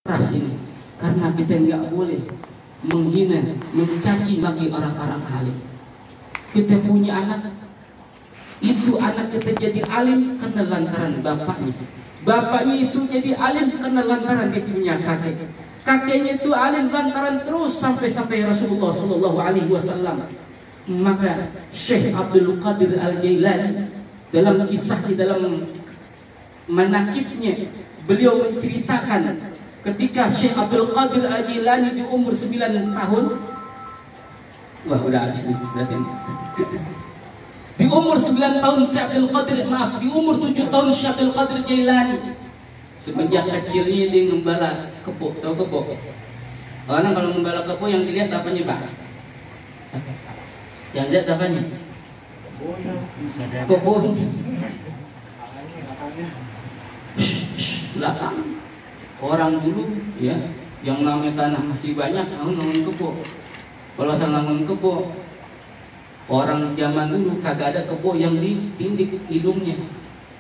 keras ini, karena kita nggak boleh menghina, mencaci maki orang-orang alim. Kita punya anak, itu anak kita jadi alim karena lantaran bapaknya. Bapaknya itu jadi alim karena lantaran dia punya kakek. Kakeknya itu alim lantaran terus sampai Rasulullah Shallallahu Alaihi Wasallam. Maka Syekh Abdul Qadir Al-Jailani dalam kisahnya, dalam manakibnya, beliau menceritakan ketika Syekh Abdul Qadir Al-Jailani di umur 9 tahun. Wah, udah habis nih berarti. Di umur 9 tahun Syekh Abdul Qadir, maaf, di umur 7 tahun Syekh Abdul Qadir Jailani semenjak kecilnya dia ngembala kebo. Tahu kebo? Karena kalau ngembala kebo yang dilihat apanya, Pak? Yang lihat apanya? Kebo. Belakang. Orang dulu ya, yang namanya tanah masih banyak, ngomongin kebo. Kalau saya ngomongin kebo, orang zaman dulu kagak ada kebo yang ditindik hidungnya.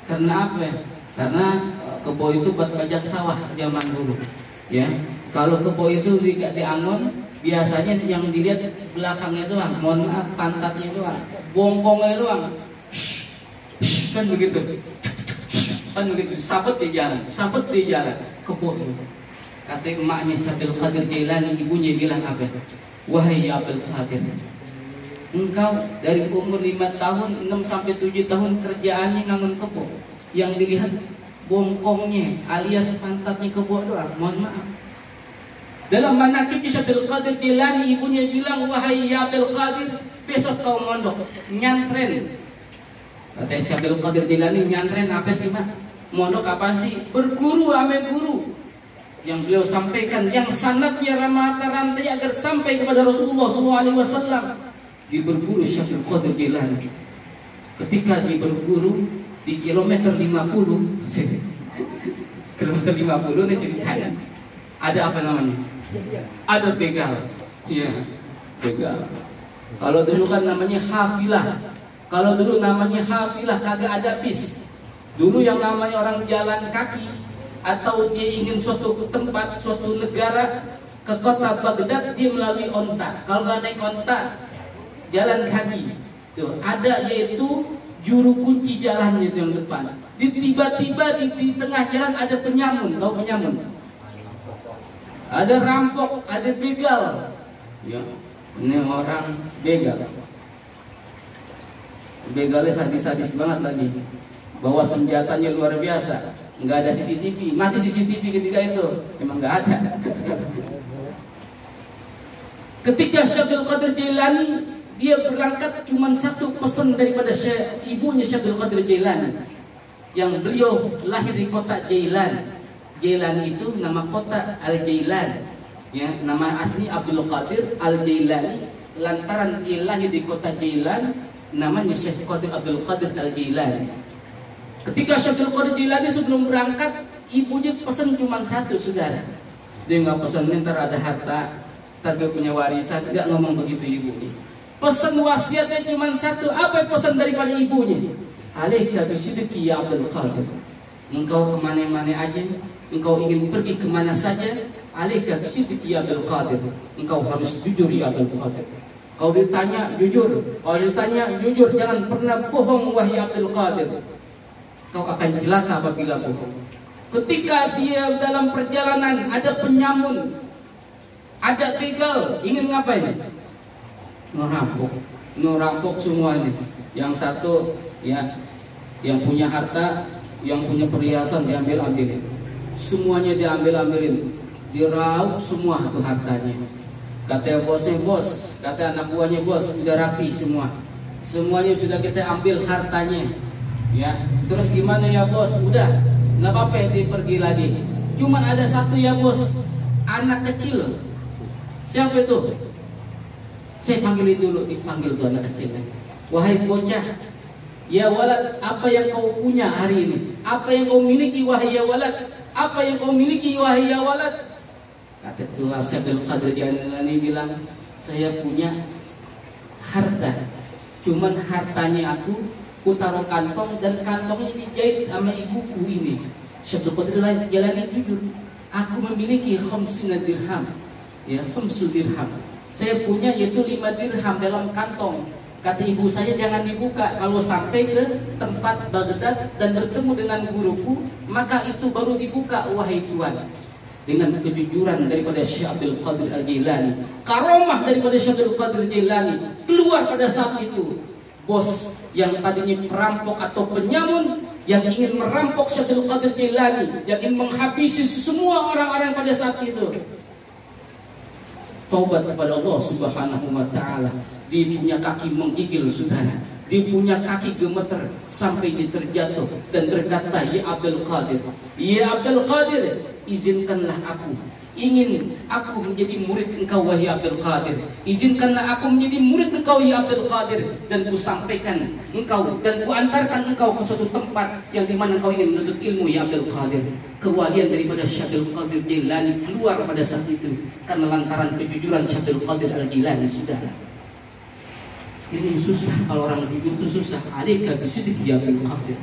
Karena apa ya? Karena kebo itu buat pajak sawah zaman dulu. Ya, kalau kebo itu tidak diangon, biasanya yang dilihat belakangnya doang, mohon maaf, pantatnya doang, bongkongnya doang. Kan begitu. Kan begitu, sabet di jalan, kebo itu. Kata emaknya Syekh Abdul Qadir Jailani, ibunya bilang apa? Wahai Abdul Qadir, engkau dari umur 5 tahun, 6 sampai 7 tahun kerjaannya ngangon kebo. Yang dilihat bongkongnya alias pantatnya kebo doang. Mohon maaf. Dalam manakib Syekh Abdul Qadir Jailani, ibunya bilang, wahai Abdul Qadir, besok kau mondok, nyantren. Kata Syekh Abdul Qadir Jailani, nyantren apa sih, Mak? Mondok apa sih? Berguru ame guru. Yang beliau sampaikan, yang sanadnya rantai agar sampai kepada Rasulullah SAW. Di berburu Syekh Abdul Qadir Jailani. Ketika di berburu di kilometer 50, kilometer 50 ini ceritanya. Ada apa namanya? Ada begal. Iya, begal. Kalau dulu kan namanya hafilah. Kalau dulu namanya hafilah, kagak ada bis. Dulu yang namanya orang jalan kaki atau dia ingin suatu tempat, suatu negara ke kota Baghdad, dia melalui onta. Kalau nggak naik onta, jalan kaki. Tuh, ada yaitu juru kunci jalannya itu yang depan. Tiba-tiba di tengah jalan ada penyamun, tahu penyamun? Ada rampok, ada begal. Ya, ini orang begal. Begalnya sadis-sadis banget lagi. Bawa senjatanya luar biasa. Nggak ada CCTV, mati CCTV ketika itu. Memang nggak ada. Ketika Syekh Abdul Qadir Jailani, dia berangkat cuma satu pesan daripada ibunya Syekh Abdul Qadir Jailani, yang beliau lahir di kota Jailan. Jailan itu nama kota Al-Jailan. Ya, nama asli Abdul Qadir Al-Jailani. Lantaran dia lahir di kota Jailan, namanya Syekh Abdul Qadir Al-Jailani. Ketika Syekh Abdul Qadir Jailani sebelum berangkat, ibunya pesan cuma satu, saudara. Dia nggak pesan ntar ada harta, ntar dia punya warisan, nggak ngomong begitu ibunya. Pesan wasiatnya cuma satu. Apa pesan daripada ibunya? Alaika bisidqi ya Abdul Qadir. Engkau kemana-mana aja, engkau ingin pergi kemana saja, alaika bisidqi ya Abdul Qadir. Engkau harus jujur ya Abdul Qadir. Kau ditanya jujur, kalau ditanya jujur, jangan pernah bohong wahai Abdul Qadir. Kau akan celaka apabila bohong. Ketika dia dalam perjalanan ada penyamun, ada begal, ingin ngapain? Ngerampok semua nih. Yang satu ya, yang punya harta, yang punya perhiasan diambil-ambilin. Semuanya diambil-ambilin. Diraup semua tuh hartanya. Kata bosnya, bos, kata anak buahnya, bos, sudah rapi semua. Semuanya sudah kita ambil hartanya. Ya, terus gimana ya bos? Udah, nggak apa-apa ya, dia pergi lagi. Cuman ada satu ya bos, anak kecil. Siapa itu? Saya panggil dulu, dipanggil tuh anak kecilnya. Wahai bocah, ya walad, apa yang kau punya hari ini? Apa yang kau miliki wahai ya walad? Apa yang kau miliki wahai ya walad? Kata Tuhan Syekh Abdul Qadir Jailani bilang, saya punya harta. Cuman hartanya aku taruh kantong, dan kantongnya dijahit sama ibuku ini. Syekh Abdul Qadir Jailani jujur. Aku memiliki khamsina dirham, ya, khamsul dirham. Saya punya yaitu 5 dirham dalam kantong. Kata ibu saya, jangan dibuka. Kalau sampai ke tempat Baghdad dan bertemu dengan guruku, maka itu baru dibuka, wahai Tuhan. Dengan kejujuran daripada Syekh Abdul Qadir Al-Jailani, karomah daripada Syekh Abdul Qadir Al-Jailani keluar pada saat itu. Bos yang tadinya perampok atau penyamun, yang ingin merampok Syekh Abdul Qadir Al-Jailani, yang ingin menghabisi semua orang-orang pada saat itu, taubat kepada Allah Subhanahu wa taala. Dia punya kaki menggigil, saudara. Dia punya kaki gemeter sampai dia terjatuh dan berkata, ya Abdul Qadir, ya Abdul Qadir, izinkanlah aku, ingin aku menjadi murid engkau, wahai Abdul Qadir. Izinkanlah aku menjadi murid engkau, ya Abdul Qadir, dan ku sampaikan engkau dan ku antarkan engkau ke suatu tempat yang dimana engkau ingin menuntut ilmu, ya Abdul Qadir. Kewalian daripada Syekh Abdul Qadir Jailani keluar pada saat itu karena lantaran kejujuran Syekh Abdul Qadir Al-Jailani, saudara. Ini susah, kalau orang jujur itu susah. Alika bisidqi ya Abdul Qadir.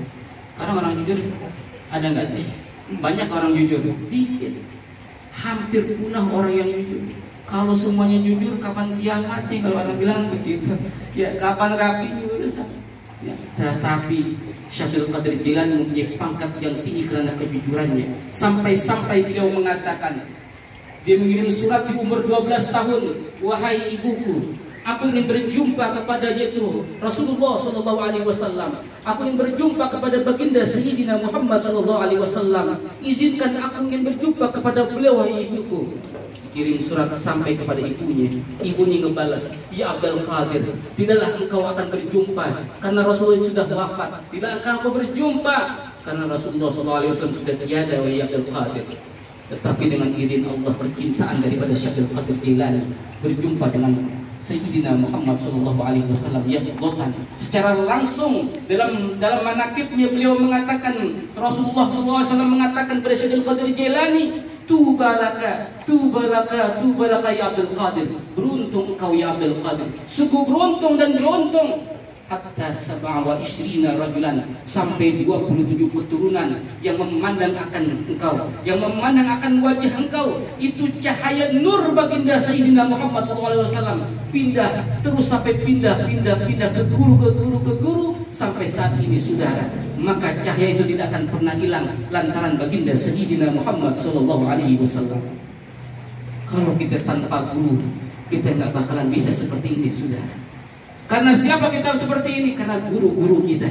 Karena orang jujur ada nggak? Banyak orang jujur, dikit. Hampir punah orang yang jujur. Kalau semuanya jujur, kapan kiamat? Kalau orang bilang begitu, ya kapan rapi urusan. Ya, tetapi Syekh Abdul Qadir Jailani mempunyai pangkat yang tinggi karena kejujurannya. Sampai-sampai beliau mengatakan, dia mengirim surat di umur 12 tahun, wahai ibuku, aku ingin berjumpa kepada yaitu Rasulullah Sallallahu Alaihi Wasallam. Aku ingin berjumpa kepada baginda Sayyidina Muhammad Sallallahu Alaihi Wasallam. Izinkan aku ingin berjumpa kepada beliau, wahai ibuku. Kirim surat sampai kepada ibunya. Ibunya ngebalas, ya Abdul Qadir, tidaklah engkau akan berjumpa karena Rasulullah sudah wafat. Tidak akan engkau berjumpa karena Rasulullah Sallallahu Alaihi Wasallam sudah tiada, wahai Abdul Qadir. Tetapi dengan izin Allah, percintaan daripada Syekh Abdul Qadir Jailani berjumpa dengan Sayyidina Muhammad Sallallahu Alaihi Wasallam yang gotan secara langsung dalam manakibnya beliau mengatakan, Rasulullah Sallallahu Alaihi Wasallam mengatakan kepada Syekh Abdul Qadir Jailani, tubalaka ya Abdul Qadir, beruntung engkau ya Abdul Qadir, sungguh beruntung dan beruntung. Hatta 27 rajulan, sampai 27 keturunan yang memandang akan engkau, yang memandang akan wajah engkau. Itu cahaya nur baginda Sayyidina Muhammad SAW pindah terus sampai pindah ke guru sampai saat ini, saudara. Maka cahaya itu tidak akan pernah hilang lantaran baginda Sayyidina Muhammad SAW. Kalau kita tanpa guru, kita nggak bakalan bisa seperti ini, saudara. Karena siapa kita seperti ini? Karena guru-guru kita.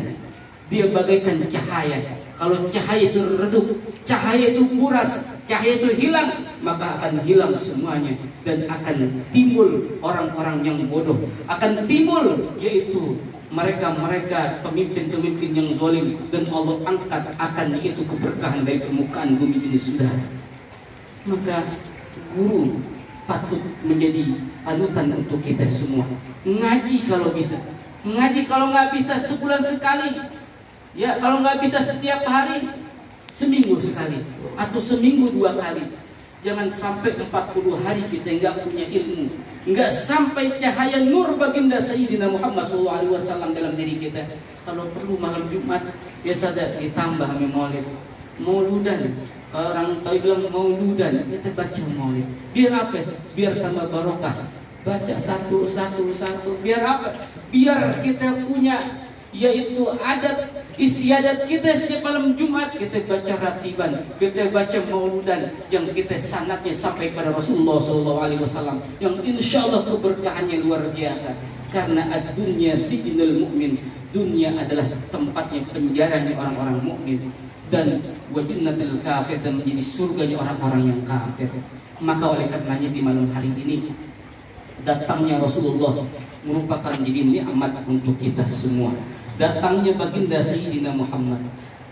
Dia bagaikan cahaya. Kalau cahaya itu redup, cahaya itu buras, cahaya itu hilang, maka akan hilang semuanya. Dan akan timbul orang-orang yang bodoh. Akan timbul yaitu mereka-mereka pemimpin-pemimpin yang zalim. Dan Allah angkat akan yaitu keberkahan dari permukaan bumi ini, saudara. Maka guru patut menjadi panutan untuk kita semua. Ngaji kalau bisa, ngaji kalau nggak bisa sebulan sekali, ya kalau nggak bisa setiap hari, seminggu sekali atau seminggu 2 kali. Jangan sampai 40 hari kita nggak punya ilmu, nggak sampai cahaya nur baginda Sayyidina Muhammad SAW dalam diri kita. Kalau perlu malam Jumat biasa ada ditambah sama maulid, mauludan. Orang tahu bilang mauludan, kita baca maulid. Biar apa? Biar tambah barokah. Baca satu. Biar apa? Biar kita punya yaitu adat istiadat kita setiap malam Jumat kita baca ratiban, kita baca mauludan yang kita sanadnya sampai pada Rasulullah SAW, yang insya Allah keberkahannya luar biasa. Karena ad-dunya sijnul mu'min, dunia adalah tempatnya penjaranya orang-orang mukmin, dan wajinnatul kafir, dan menjadi surganya orang-orang yang kafir. Maka oleh karenanya di malam hari ini datangnya Rasulullah merupakan jadi nikmat untuk kita semua. Datangnya baginda Sayyidina Muhammad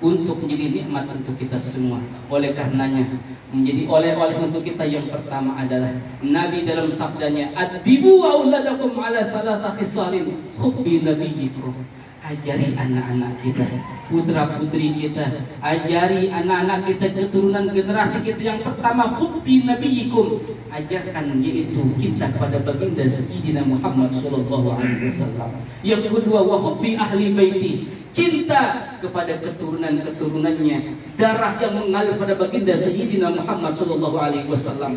untuk menjadi nikmat untuk kita semua. Oleh karenanya menjadi oleh-oleh untuk kita yang pertama adalah Nabi dalam sabdanya, "Adibu auladakum ala thalathah khisalin hubbi nabiyyikum." Ajari anak-anak kita, putra-putri kita, ajari anak-anak kita, keturunan generasi kita yang pertama, hubbi nabiyyikum, ajarkan yaitu cinta kepada baginda Sayyidina Muhammad SAW. Yang kedua, wa hubbi ahli baiti, cinta kepada keturunan-keturunannya darah yang mengalir pada baginda Sayyidina Muhammad sallallahu alaihi wasallam.